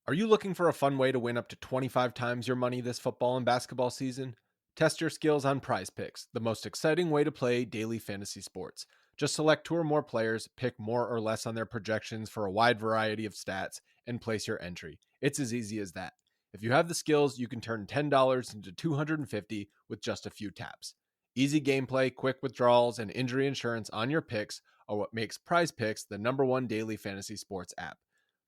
Are you looking for a fun way to win up to 25 times your money this football and basketball season? Test your skills on Prize Picks, the most exciting way to play daily fantasy sports. Just select two or more players, pick more or less on their projections for a wide variety of stats, and place your entry. It's as easy as that. If you have the skills, you can turn $10 into $250 with just a few taps. Easy gameplay, quick withdrawals, and injury insurance on your picks are what makes Prize Picks the #1 daily fantasy sports app.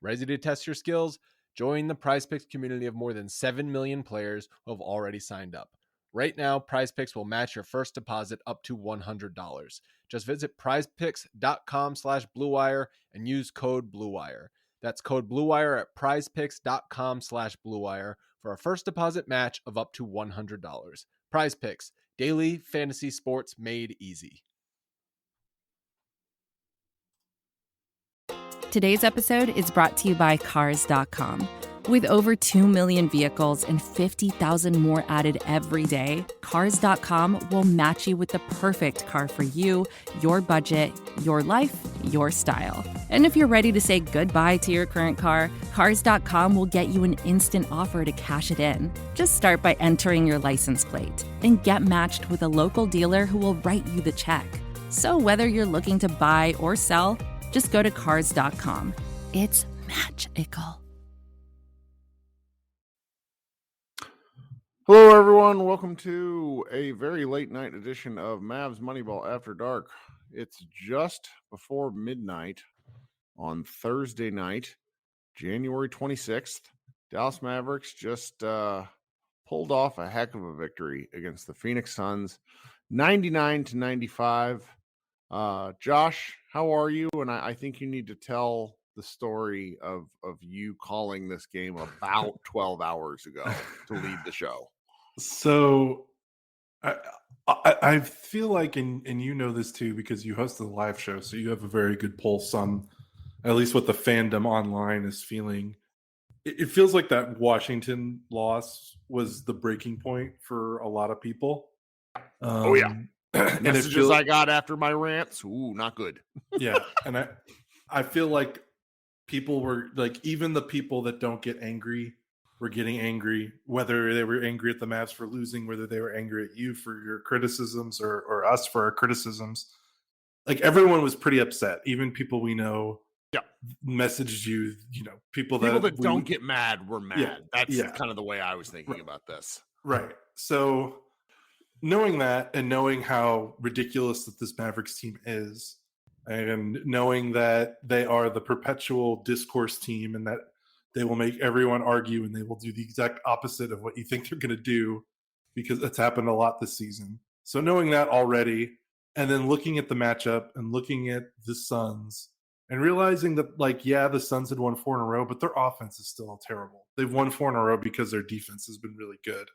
Ready to test your skills? Join the PrizePicks community of more than 7 million players who have already signed up. Right now, PrizePicks will match your first deposit up to $100. Just visit prizepicks.com/bluewire and use code BLUEWIRE. That's code BLUEWIRE at prizepicks.com/bluewire for a first deposit match of up to $100. PrizePicks, daily fantasy sports made easy. Today's episode is brought to you by Cars.com. With over 2 million vehicles and 50,000 more added every day, Cars.com will match you with the perfect car for you, your budget, your life, your style. And if you're ready to say goodbye to your current car, Cars.com will get you an instant offer to cash it in. Just start by entering your license plate and get matched with a local dealer who will write you the check. So whether you're looking to buy or sell, just go to Cars.com. It's magical. Hello, everyone. Welcome to a very late night edition of Mavs Moneyball After Dark. It's just before midnight on Thursday night, January 26th. Dallas Mavericks just pulled off a heck of a victory against the Phoenix Suns, 99-95. Josh, how are you? And I think you need to tell the story of you calling this game about 12 hours ago to lead the show. So I feel like, and you know this too, because you host the live show, so you have a very good pulse on at least what the fandom online is feeling. It feels like that Washington loss was the breaking point for a lot of people. Oh, yeah. And Messages I got after my rants, not good. Yeah, and I feel like people were like, even the people that don't get angry were getting angry, whether they were angry at the Mavs for losing, whether they were angry at you for your criticisms or us for our criticisms. Like, everyone was pretty upset. Even people we know messaged you, people that don't get mad were mad. Yeah, That's kind of the way I was thinking about this. Right. So knowing that and knowing how ridiculous that this Mavericks team is, and knowing that they are the perpetual discourse team and that they will make everyone argue and they will do the exact opposite of what you think they're going to do, because it's happened a lot this season. So knowing that already, and then looking at the matchup and looking at the Suns and realizing that, the Suns had won 4 in a row, but their offense is still terrible. They've won 4 in a row because their defense has been really good.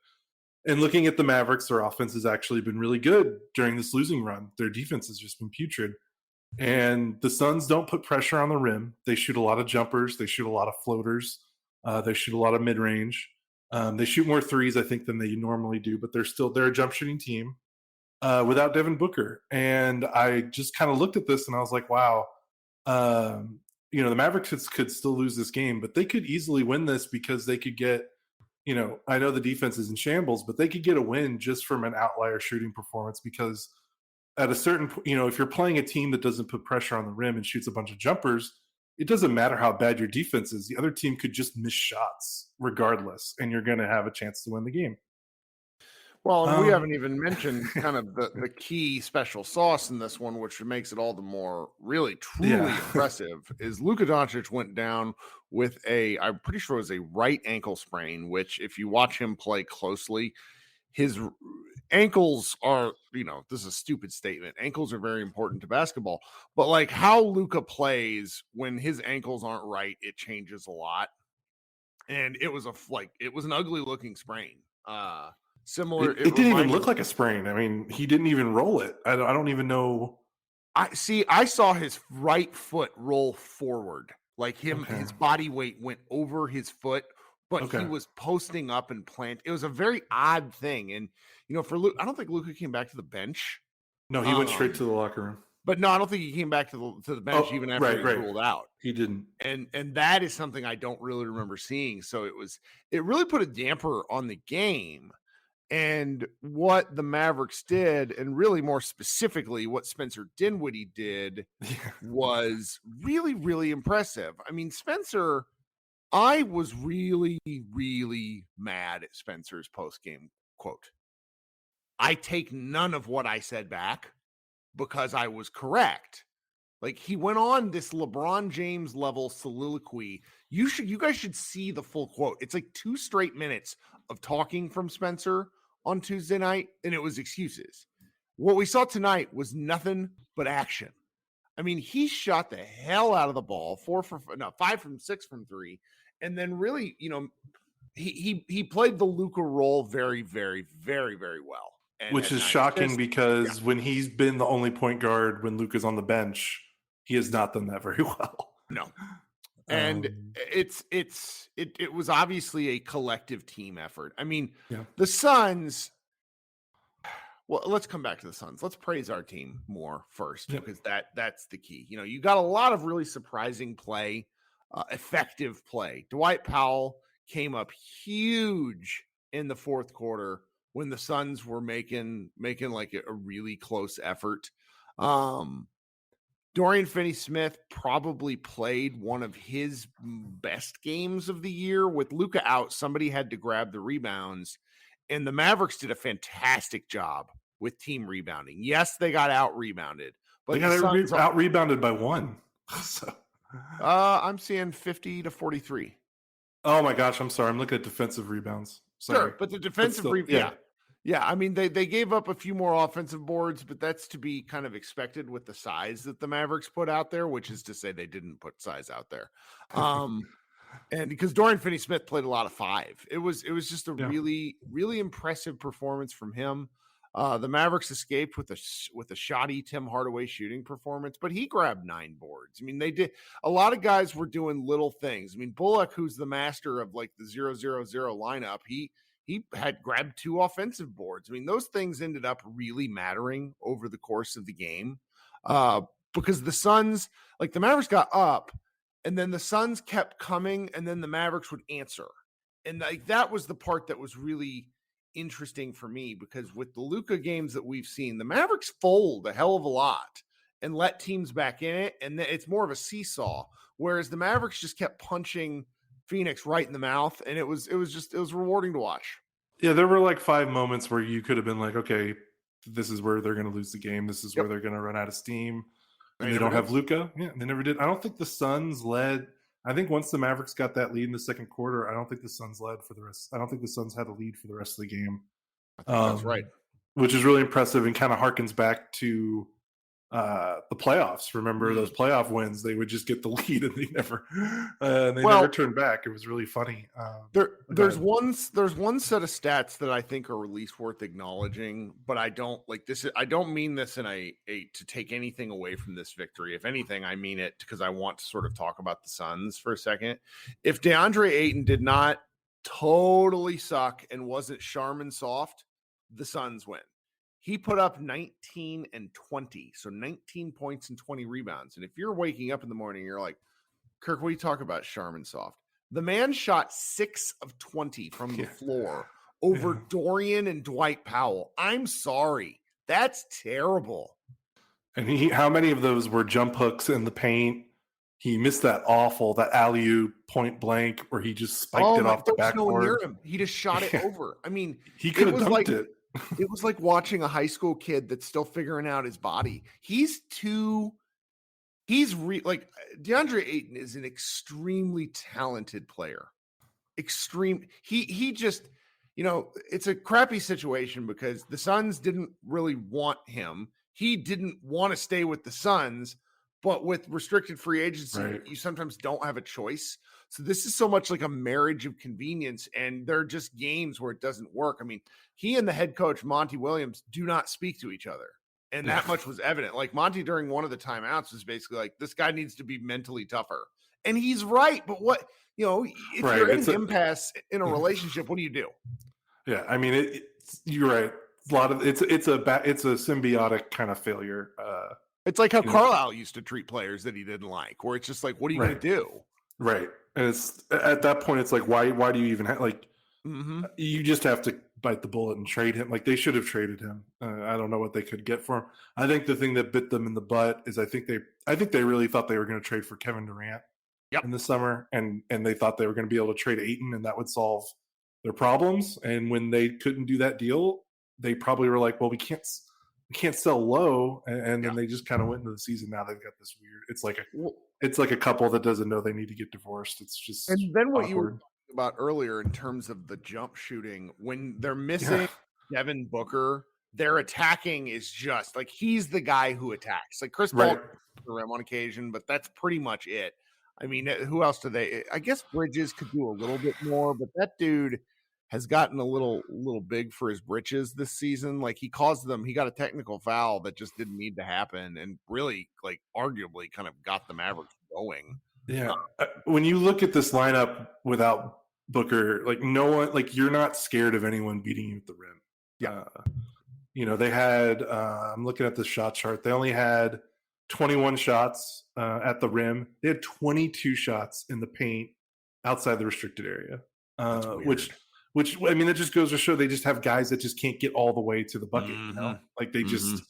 And looking at the Mavericks, their offense has actually been really good during this losing run. Their defense has just been putrid. And the Suns don't put pressure on the rim. They shoot a lot of jumpers. They shoot a lot of floaters. They shoot a lot of mid-range. They shoot more threes, I think, than they normally do, but they're a jump shooting team without Devin Booker. And I just kind of looked at this and I was like, wow, the Mavericks could still lose this game, but they could easily win this because they could get, I know the defense is in shambles, but they could get a win just from an outlier shooting performance, because at a certain point, if you're playing a team that doesn't put pressure on the rim and shoots a bunch of jumpers, it doesn't matter how bad your defense is. The other team could just miss shots regardless, and you're going to have a chance to win the game. Well, and we haven't even mentioned kind of the key special sauce in this one, which makes it all the more really, truly impressive, is Luka Doncic went down with I'm pretty sure it was a right ankle sprain, which if you watch him play closely, his ankles are, this is a stupid statement. Ankles are very important to basketball, but how Luka plays when his ankles aren't right, it changes a lot. And it was an ugly looking sprain. Similar. It didn't even look like a sprain. I mean, he didn't even roll it. I don't even know. I saw his right foot roll forward, his body weight went over his foot, but he was posting up and It was a very odd thing. And, for Luke, I don't think Luka came back to the bench. No, he went straight to the locker room. But no, I don't think he came back to the bench even after he was ruled out. He didn't. And that is something I don't really remember seeing. So it really put a damper on the game. And what the Mavericks did, and really more specifically what Spencer Dinwiddie did, was really, really impressive. I mean, Spencer, I was really, really mad at Spencer's post-game quote. I take none of what I said back because I was correct. Like, he went on this LeBron James level soliloquy. You guys should see the full quote. It's like 2 straight minutes of talking from Spencer on Tuesday night, and it was excuses. What we saw tonight was nothing but action. I mean, he shot the hell out of the ball, 5 from 6 from 3, and then really, he played the Luka role very, very, very, very well. Which is shocking because when he's been the only point guard when Luka's on the bench, he has not done that very well. No. And it was obviously a collective team effort. I mean, the Suns, well, let's come back to the Suns. Let's praise our team more first, because that's the key. You got a lot of really surprising play, effective play. Dwight Powell came up huge in the fourth quarter when the Suns were making like a really close effort. Dorian Finney-Smith probably played one of his best games of the year. With Luka out, somebody had to grab the rebounds, and the Mavericks did a fantastic job with team rebounding. Yes, they got out-rebounded. But they got out-rebounded by 1. So. I'm seeing 50-43. Oh, my gosh, I'm sorry. I'm looking at defensive rebounds. Sorry. Sure, but the defensive rebound, yeah. I mean, they gave up a few more offensive boards, but that's to be kind of expected with the size that the Mavericks put out there, which is to say they didn't put size out there. And because Dorian Finney-Smith played a lot of 5, it was just a really, really impressive performance from him. The Mavericks escaped with a shoddy Tim Hardaway shooting performance, but he grabbed 9 boards. I mean, they did. A lot of guys were doing little things. I mean, Bullock, who's the master of like the 0-0-0 lineup, he had grabbed 2 offensive boards. I mean, those things ended up really mattering over the course of the game, because the Suns, like the Mavericks got up, and then the Suns kept coming, and then the Mavericks would answer, and like that was the part that was really interesting for me, because with the Luka games that we've seen, the Mavericks fold a hell of a lot and let teams back in it, and it's more of a seesaw, whereas the Mavericks just kept punching Phoenix right in the mouth, and it was rewarding to watch. Yeah, there were like 5 moments where you could have been like, okay, this is where they're going to lose the game. This is where they're going to run out of steam, and they don't have Luka. Yeah, they never did. I don't think the Suns led. I think once the Mavericks got that lead in the second quarter, I don't think the Suns led for the rest. I don't think the Suns had a lead for the rest of the game. I think that's right. Which is really impressive and kind of harkens back to the playoffs. Remember those playoff wins? They would just get the lead and they never turned back. It was really funny. There's one set of stats that I think are at least worth acknowledging, but I don't like this. I don't mean this in a to take anything away from this victory. If anything, I mean it because I want to sort of talk about the Suns for a second. If DeAndre Ayton did not totally suck and wasn't Charmin soft, the Suns win. He put up 19 and 20, so 19 points and 20 rebounds. And if you're waking up in the morning, you're like, Kirk, what do you talk about, Charmin soft? The man shot 6 of 20 from the floor over Dorian and Dwight Powell. I'm sorry. That's terrible. And how many of those were jump hooks in the paint? He missed that alley-oop point blank where he just spiked it off the backboard. Near him. He just shot it over. I mean, he could have dunked it. It was like watching a high school kid that's still figuring out his body. DeAndre Ayton is an extremely talented player. He just, it's a crappy situation because the Suns didn't really want him. He didn't want to stay with the Suns, but with restricted free agency, you sometimes don't have a choice. So this is so much like a marriage of convenience, and there are just games where it doesn't work. I mean, he and the head coach, Monty Williams, do not speak to each other. And that much was evident. Like Monty during one of the timeouts was basically like, this guy needs to be mentally tougher. And he's right. But what, if you're in an impasse in a relationship, what do you do? Yeah. I mean, you're right. It's a symbiotic kind of failure It's like how Carlisle used to treat players that he didn't like, where it's just like, what are you going to do? Right. And it's at that point, it's like, why do you even you just have to bite the bullet and trade him. Like, they should have traded him. I don't know what they could get for him. I think the thing that bit them in the butt is I think they really thought they were going to trade for Kevin Durant in the summer, and they thought they were going to be able to trade Ayton and that would solve their problems. And when they couldn't do that deal, they probably were like, well, we can't sell low, and then they just kind of went into the season. Now they've got this weird. It's like a couple that doesn't know they need to get divorced. It's just and then what awkward. you were talking about earlier in terms of the jump shooting, when they're missing Devin Booker, their attacking is just like he's the guy who attacks. Like Chris Paul the rim on occasion, but that's pretty much it. I mean, who else do they? I guess Bridges could do a little bit more, but that dude has gotten a little big for his britches this season. Like he got a technical foul that just didn't need to happen, and really, like, arguably kind of got the Mavericks going. Yeah. When you look at this lineup without Booker, like no one, like you're not scared of anyone beating you at the rim. Yeah. They had, I'm looking at the shot chart. They only had 21 shots at the rim. They had 22 shots in the paint outside the restricted area, which I mean, that just goes to show they just have guys that just can't get all the way to the bucket. Like they just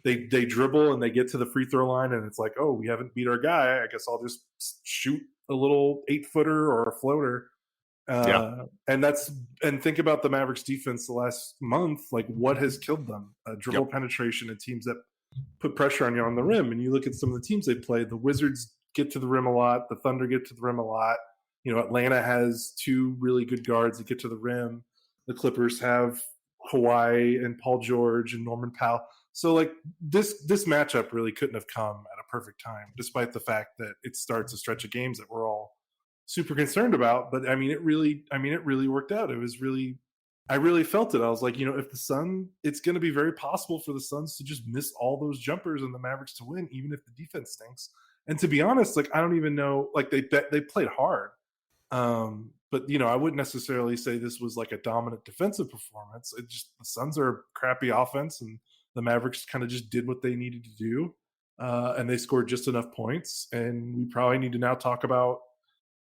they dribble and they get to the free throw line, and it's like, oh, we haven't beat our guy. I guess I'll just shoot a little 8-footer or a floater. And think about the Mavericks defense the last month. Like, what has killed them? Dribble penetration and teams that put pressure on you on the rim. And you look at some of the teams they played. The Wizards get to the rim a lot. The Thunder get to the rim a lot. Atlanta has 2 really good guards that get to the rim. The Clippers have Hawaii and Paul George and Norman Powell. So, like, this matchup really couldn't have come at a perfect time, despite the fact that it starts a stretch of games that we're all super concerned about. But I mean, it really worked out. It was really, I really felt it. I was like, if the Sun, it's going to be very possible for the Suns to just miss all those jumpers and the Mavericks to win, even if the defense stinks. And to be honest, like, I don't even know, like they played hard. But I wouldn't necessarily say this was like a dominant defensive performance. It just, the Suns are a crappy offense, and the Mavericks kind of just did what they needed to do. And they scored just enough points. And we probably need to now talk about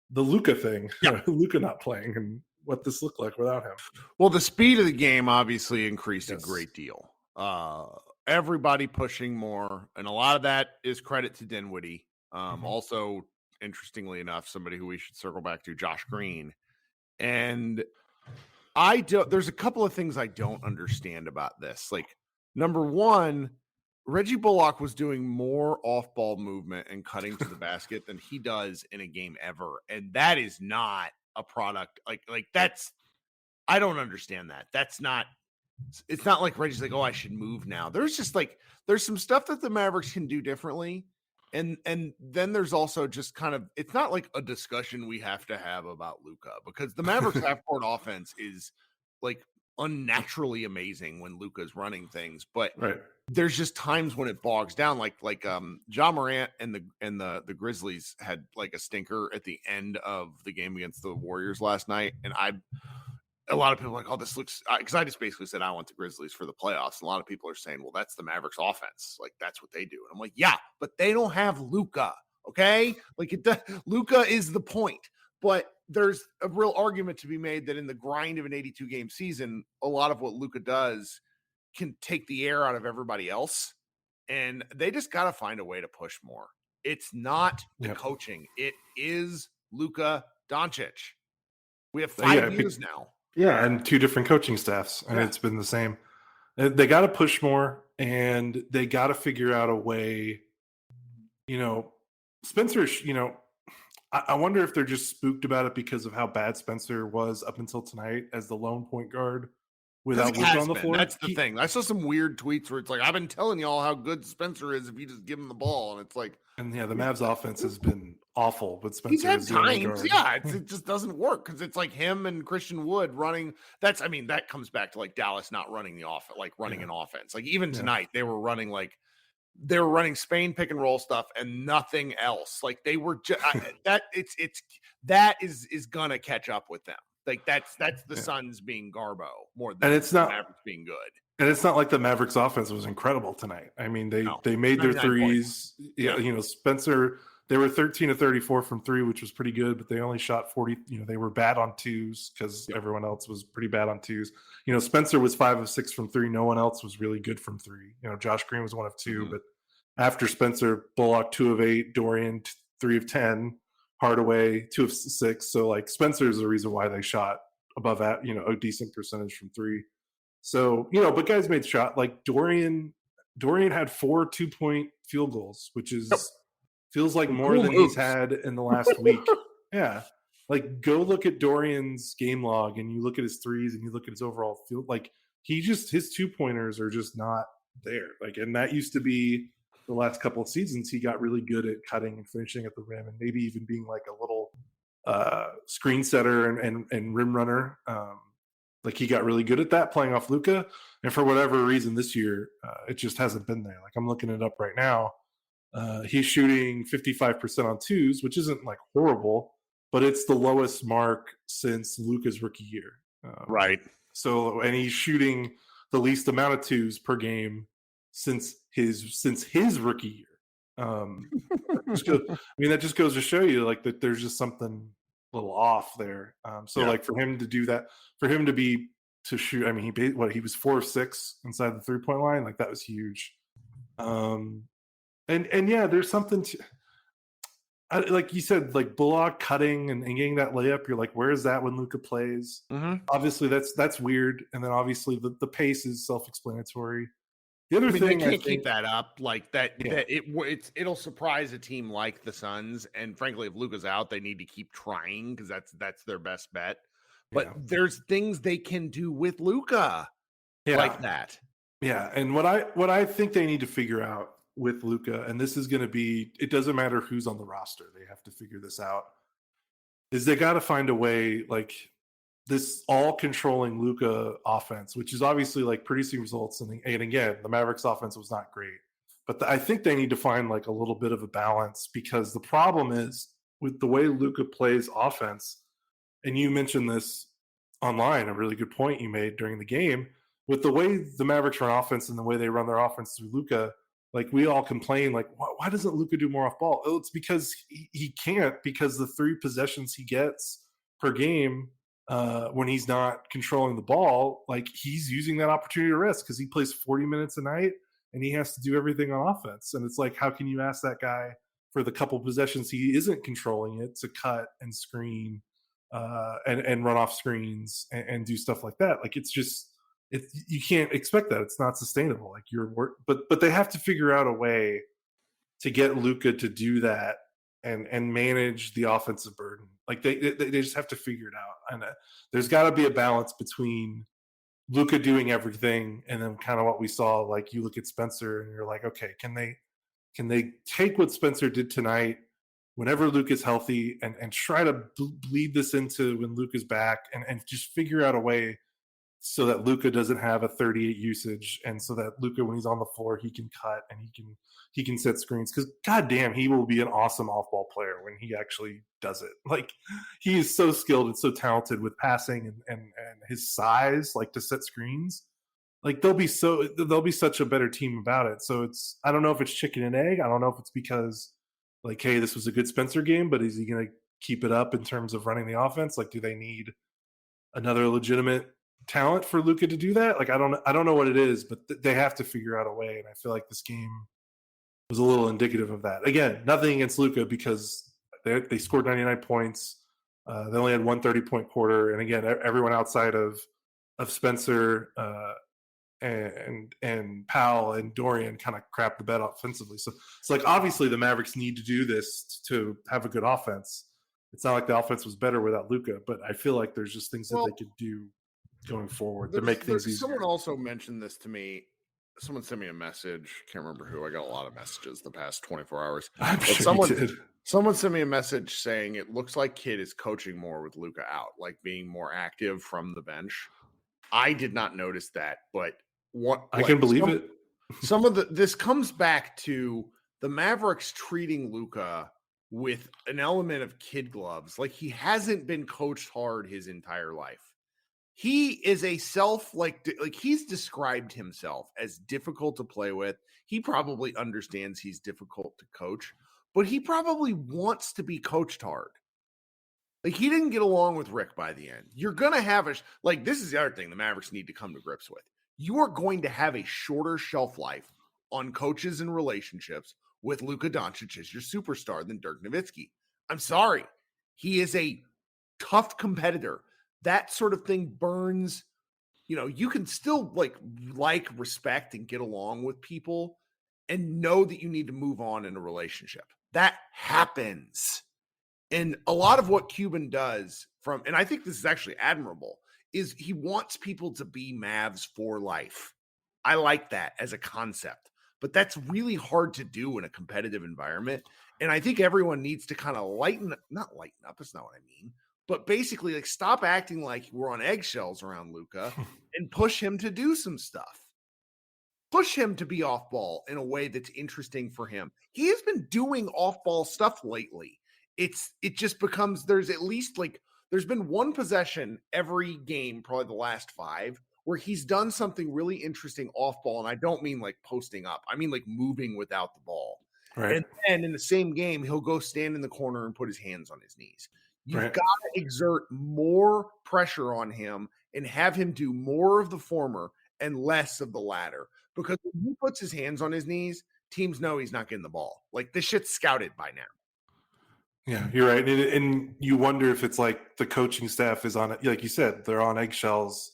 the Luka thing, Luka not playing, and what this looked like without him. Well, the speed of the game obviously increased a great deal. Everybody pushing more, and a lot of that is credit to Dinwiddie. Also, interestingly enough, somebody who we should circle back to, Josh Green. And there's a couple of things I don't understand about this. Like, number one, Reggie Bullock was doing more off-ball movement and cutting to the basket than he does in a game ever. And that is not a product. Like that's, I don't understand that. It's not like Reggie's like, oh, I should move now. There's just like, there's some stuff that the Mavericks can do differently. And then there's also just kind of, it's not like a discussion we have to have about Luka, because the Mavericks half-court offense is like unnaturally amazing when Luka's running things, but there's just times when it bogs down, like Ja Morant and the Grizzlies had like a stinker at the end of the game against the Warriors last night, and a lot of people are like, oh, this looks, because I just basically said I want the Grizzlies for the playoffs. And a lot of people are saying, well, that's the Mavericks offense, like that's what they do. And I'm like, yeah, but they don't have Luka, okay? Like Luka is the point. But there's a real argument to be made that in the grind of an 82-game season, a lot of what Luka does can take the air out of everybody else. And they just got to find a way to push more. It's not the coaching. It is Luka Doncic. We have 5 years now. Yeah, and 2 different coaching staffs, and it's been the same. They got to push more, and they got to figure out a way. Spencer, I wonder if they're just spooked about it because of how bad Spencer was up until tonight as the lone point guard without Luka on the floor. That's the thing. I saw some weird tweets where it's like, I've been telling y'all how good Spencer is if you just give him the ball. And it's like, and the Mavs offense has been awful, but Spencer he's had times. Yeah, it just doesn't work because it's like him and Christian Wood running. That comes back to like Dallas not running the offense, like running an offense. Like even tonight, they were running Spain pick and roll stuff and nothing else. Like they were just that is gonna catch up with them. Like that's the Suns being Garbo more than and it's not Mavericks being good. And it's not like the Mavericks offense was incredible tonight. I mean, they made their 99 points. threes. Yeah, Spencer, they were 13 to 34 from three, which was pretty good, but they only shot 40. They were bad on twos because everyone else was pretty bad on twos. Spencer was 5 of 6 from three. No one else was really good from three. Josh Green was 1 of 2, but after Spencer, Bullock 2 of 8, Dorian 3 of 10, Hardaway 2 of 6. So like Spencer is the reason why they shot above that, a decent percentage from three. So, but guys made shot like Dorian had 4 2-point field goals, which feels like more than he's had in the last week. Yeah. Like go look at Dorian's game log and you look at his threes and you look at his overall field. Like his 2-pointers are just not there. Like, and that used to be the last couple of seasons. He got really good at cutting and finishing at the rim and maybe even being like a little screen setter and rim runner. Like he got really good at that playing off Luka, and for whatever reason this year, it just hasn't been there. Like I'm looking it up right now. He's shooting 55% on twos, which isn't like horrible, but it's the lowest mark since Luka's rookie year. Right. So, and he's shooting the least amount of twos per game since his rookie year. That just goes to show you like that there's just something a little off there. Like for him to do that, for him to shoot, I mean, he was 4 of 6 inside the 3-point line. Like that was huge. And yeah, there's something to, like you said, like Bullock cutting and getting that layup. You're like, where is that when Luka plays? Obviously that's weird. And then obviously the pace is self-explanatory. The other thing, they can't keep that up like that. Yeah. It'll surprise a team like the Suns, and frankly, if Luka's out, they need to keep trying because that's their best bet. But there's things they can do with Luka, like that. Yeah, and what I think they need to figure out with Luka, and this is going to be, it doesn't matter who's on the roster, they have to figure this out. Is they got to find a way like this all controlling Luka offense, which is obviously like producing results. And again, the Mavericks offense was not great, but I think they need to find like a little bit of a balance because the problem is with the way Luka plays offense. And you mentioned this online, a really good point you made during the game with the way the Mavericks run offense and the way they run their offense through Luka. Like we all complain, like, why doesn't Luka do more off ball? Oh, it's because he can't, because the 3 possessions he gets per game, when he's not controlling the ball, like he's using that opportunity to rest because he plays 40 minutes a night and he has to do everything on offense. And it's like, how can you ask that guy for the couple possessions he isn't controlling it to cut and screen and run off screens and do stuff like that? Like it's just, you can't expect that. It's not sustainable. Like but they have to figure out a way to get Luka to do that and manage the offensive burden. Like they just have to figure it out. And there's got to be a balance between Luka doing everything and then kind of what we saw. Like you look at Spencer and you're like, okay, can they take what Spencer did tonight whenever Luka's healthy and try to bleed this into when Luka's back and just figure out a way so that Luka doesn't have a 38 usage, and so that Luka, when he's on the floor, he can cut and he can set screens. Because goddamn, he will be an awesome off-ball player when he actually does it. Like he is so skilled and so talented with passing and his size, like to set screens. Like they'll be such a better team about it. So I don't know if it's chicken and egg. I don't know if it's because like, hey, this was a good Spencer game, but is he going to keep it up in terms of running the offense? Like, do they need another legitimate talent for Luka to do that? Like I don't know what it is, but they have to figure out a way, and I feel like this game was a little indicative of that. Again, nothing against Luka because they scored 99 points. They only had one 30-point quarter, and again, everyone outside of Spencer and Powell and Dorian kind of crapped the bed offensively. So it's like obviously the Mavericks need to do this to have a good offense. It's not like the offense was better without Luka, but I feel like there's just things that they could do going forward to make things easier. Someone also mentioned this to me. Someone sent me a message. Can't remember who. I got a lot of messages the past 24 hours. I'm sure you did. Someone sent me a message saying it looks like Kidd is coaching more with Luka out, like being more active from the bench. I did not notice that, but I can believe it. This comes back to the Mavericks treating Luka with an element of kid gloves. Like he hasn't been coached hard his entire life. he is a like he's described himself as difficult to play with. He probably understands he's difficult to coach, but he probably wants to be coached hard. Like, he didn't get along with Rick by the end. You're going to have this is the other thing the Mavericks need to come to grips with. You are going to have a shorter shelf life on coaches and relationships with Luka Doncic as your superstar than Dirk Nowitzki. I'm sorry. He is a tough competitor. That sort of thing burns. You can still like respect and get along with people and know that you need to move on in a relationship. That happens. And a lot of what Cuban does and I think this is actually admirable, is he wants people to be Mavs for life. I like that as a concept, but that's really hard to do in a competitive environment. And I think everyone needs to kind of not lighten up. That's not what I mean, but basically like stop acting like we're on eggshells around Luka and push him to do some stuff. Push him to be off ball in a way that's interesting for him. He has been doing off ball stuff lately. It just becomes, there's been one possession every game, probably the last 5, where he's done something really interesting off ball. And I don't mean like posting up. I mean like moving without the ball. Right. And then in the same game, he'll go stand in the corner and put his hands on his knees. You've got to exert more pressure on him and have him do more of the former and less of the latter. Because when he puts his hands on his knees, teams know he's not getting the ball. Like, this shit's scouted by now. Yeah, you're right. And you wonder if it's like the coaching staff is on it. Like you said, they're on eggshells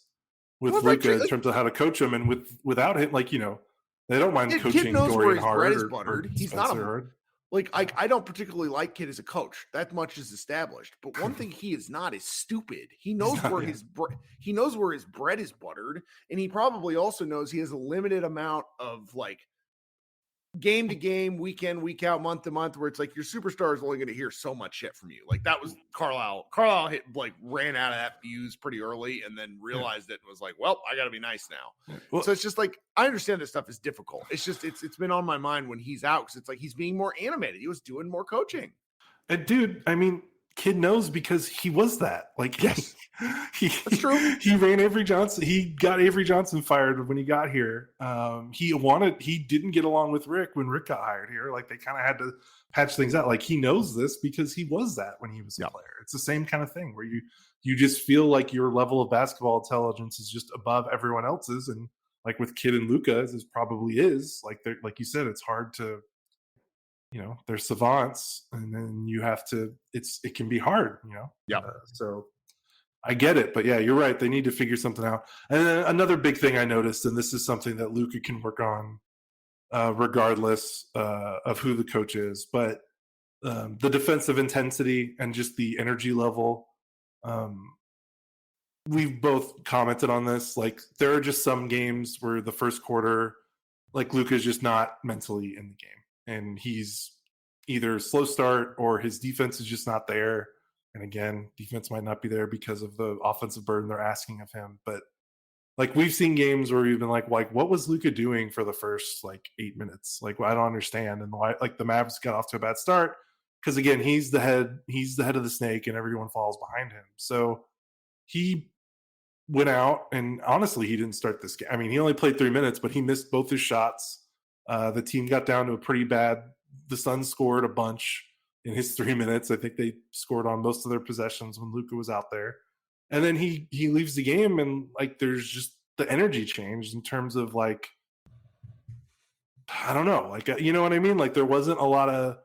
with Luka in terms of how to coach him. And without him, like, they don't mind coaching Dorian Hard or he's not Hard. I don't particularly like Kid as a coach. That much is established. But one thing he is not is stupid. He knows where his bread is buttered, and he probably also knows he has a limited amount of like game to game, week in, week out, month to month, where it's like your superstar is only going to hear so much shit from you. Like, that was Carlisle. Carlisle ran out of that fuse pretty early and then realized it and was like, well, I got to be nice now. Well, so it's just like, I understand this stuff is difficult. It's just, it's been on my mind when he's out, because it's like he's being more animated. He was doing more coaching. And dude, I mean, Kid knows because he was that. Like, yes, that's true. He ran Avery Johnson. He got Avery Johnson fired when he got here. He didn't get along with Rick when Rick got hired here. Like, they kind of had to patch things out. Like, he knows this because he was that when he was a player. It's the same kind of thing where you just feel like your level of basketball intelligence is just above everyone else's. And like with Kid and Luka, as probably is, like you said, it's hard to, they're savants, and then you have to, it can be hard, Yeah. So I get it, but yeah, you're right. They need to figure something out. And then another big thing I noticed, and this is something that Luka can work on, regardless of who the coach is, but the defensive intensity and just the energy level. We've both commented on this. Like, there are just some games where the first quarter, like, Luka's just not mentally in the game. And he's either slow start or his defense is just not there. And again, defense might not be there because of the offensive burden they're asking of him. But like, we've seen games where we've been like, what was Luka doing for the first 8 minutes? Like, I don't understand. And why, the Mavs got off to a bad start because, again, he's the head of the snake and everyone falls behind him. So he went out, and honestly, he didn't start this game. I mean, he only played 3 minutes, but he missed both his shots. The team got down to a pretty bad. The Suns scored a bunch in his 3 minutes. I think they scored on most of their possessions when Luka was out there. And then he leaves the game, and there's just the energy changed in terms of I don't know, you know what I mean? There wasn't a lot of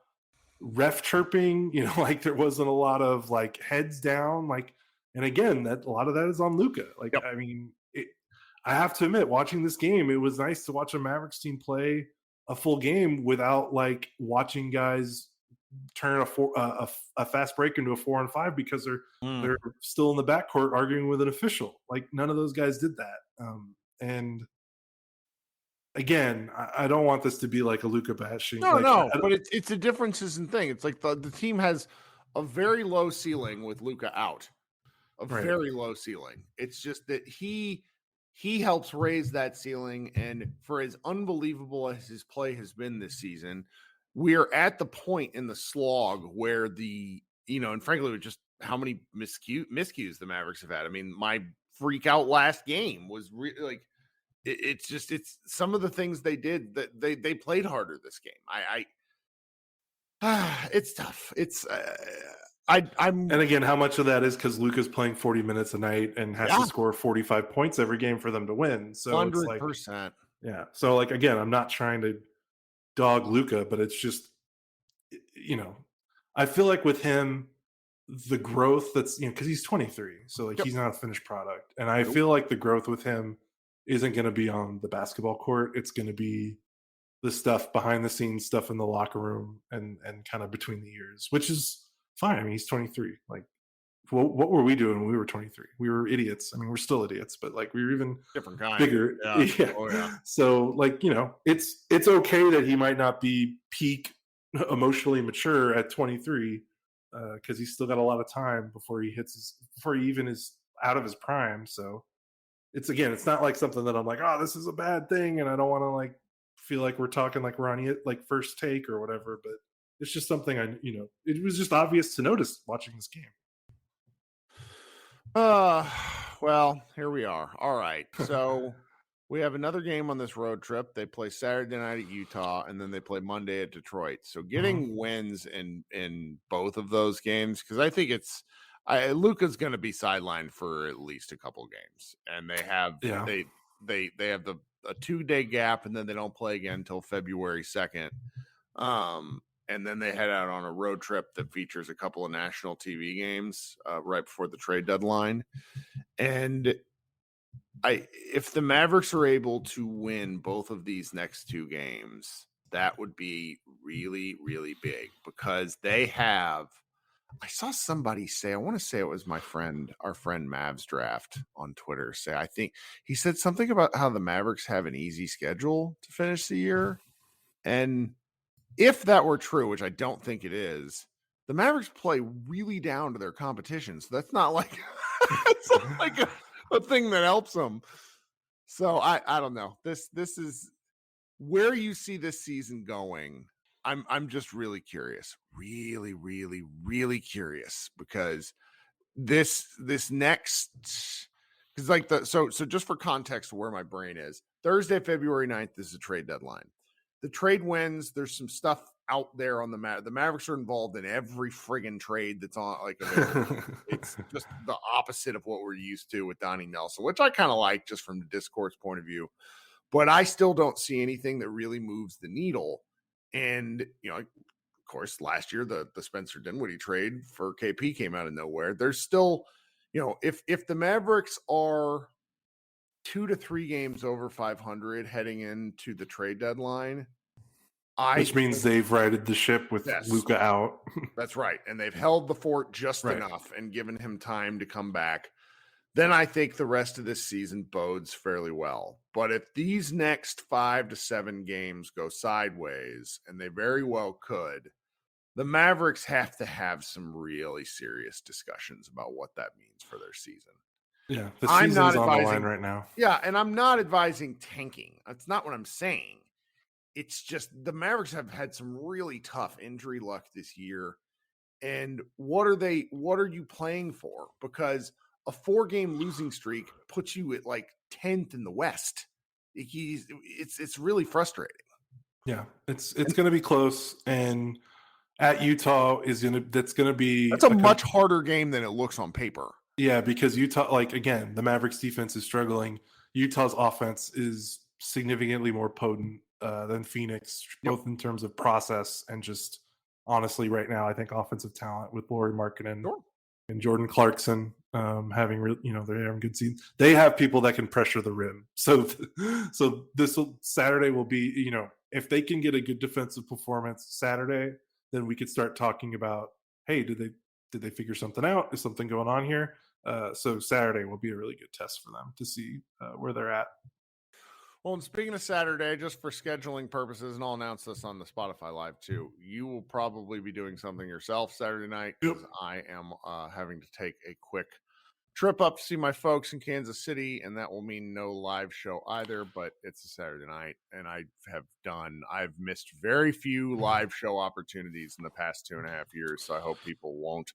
ref chirping, there wasn't a lot of heads down, and again, that a lot of that is on Luka. Yep. I mean, I have to admit, watching this game, it was nice to watch a Mavericks team play a full game without watching guys turn a fast break into a 4-on-5 because they're still in the backcourt arguing with an official. None of those guys did that. And again, I don't want this to be like a Luka bashing. No, but it's a differences in thing. It's like the team has a very low ceiling with Luka out. Very low ceiling. It's just that he helps raise that ceiling, and for as unbelievable as his play has been this season, we're at the point in the slog where and frankly, just how many miscues the Mavericks have had. I mean, my freak out last game was like it's some of the things they did that they played harder this game. It's tough. It's I'm And again, how much of that is because Luka's playing 40 minutes a night and has to score 45 points every game for them to win? So 100%. Yeah. So like, again, I'm not trying to dog Luka, but it's just, I feel like with him, the growth that's, because he's 23, so like he's not a finished product. And I feel like the growth with him isn't going to be on the basketball court. It's going to be the stuff behind the scenes, stuff in the locker room and kind of between the ears, which is fine. I mean, he's 23. Like, what were we doing when we were 23? We were idiots. I mean, we're still idiots, but like we were even different kind. bigger. Yeah. Oh, yeah. So like, it's okay that he might not be peak emotionally mature at 23 because he's still got a lot of time before he even is out of his prime. So it's not like something that I'm like, oh, this is a bad thing, and I don't want to like feel like we're talking like we're on like First Take or whatever. But it's just something it was just obvious to notice watching this game. Well, here we are. All right. So we have another game on this road trip. They play Saturday night at Utah, and then they play Monday at Detroit. So getting wins in both of those games, because I think Luka's going to be sidelined for at least a couple games, and they have they have a 2-day gap, and then they don't play again until February 2nd. And then they head out on a road trip that features a couple of national TV games right before the trade deadline. And if the Mavericks are able to win both of these next 2 games, that would be really, really big, because they have – I saw somebody say – I want to say it was our friend Mavs Draft on Twitter say – I think he said something about how the Mavericks have an easy schedule to finish the year. And – if that were true, which I don't think it is, the Mavericks play really down to their competition. So that's not like it's not like a thing that helps them. So I don't know. This is where you see this season going. I'm just really curious. Really, really, really curious, because this next, because like so just for context where my brain is, Thursday, February 9th is the trade deadline. The trade wins. There's some stuff out there on the Mavericks are involved in every friggin' trade that's on. Like, it's just the opposite of what we're used to with Donnie Nelson, which I kind of like just from the discourse point of view. But I still don't see anything that really moves the needle. And of course, last year the Spencer Dinwiddie trade for KP came out of nowhere. There's still, if the Mavericks are 2 to 3 games over 500 heading into the trade deadline, which means they've righted the ship with Luka out. That's right. And they've held the fort just enough and given him time to come back. Then I think the rest of this season bodes fairly well. But if these next 5 to 7 games go sideways, and they very well could, the Mavericks have to have some really serious discussions about what that means for their season. Yeah, the season's on the line right now. Yeah, and I'm not advising tanking. That's not what I'm saying. It's just the Mavericks have had some really tough injury luck this year. And what are you playing for? Because a 4-game losing streak puts you at like 10th in the West. It's really frustrating. Yeah, it's going to be close, and at Utah that's a much harder game than it looks on paper. Yeah, because Utah, like, again, the Mavericks defense is struggling. Utah's offense is significantly more potent than Phoenix, both in terms of process and just honestly right now, I think offensive talent with Lauri Markkanen and Jordan Clarkson having they're having good seasons. They have people that can pressure the rim. So this Saturday will be, if they can get a good defensive performance Saturday, then we could start talking about, hey, did they figure something out? Is something going on here? So Saturday will be a really good test for them to see where they're at. Well, and speaking of Saturday, just for scheduling purposes, and I'll announce this on the Spotify Live too, you will probably be doing something yourself Saturday night, because I am having to take a quick trip up to see my folks in Kansas City, and that will mean no live show either, but it's a Saturday night, and I've missed very few live show opportunities in the past 2.5 years, so I hope people won't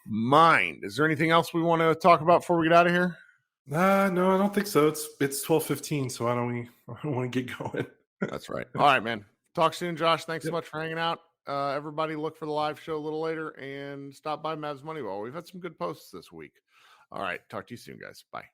mind. Is there anything else we want to talk about before we get out of here? No, I don't think so. It's 12:15, so I don't want to get going. That's right. All right, man. Talk soon, Josh. Thanks so Yep. much for hanging out. Everybody look for the live show a little later and stop by Mavs Moneyball. We've had some good posts this week. All right. Talk to you soon, guys. Bye.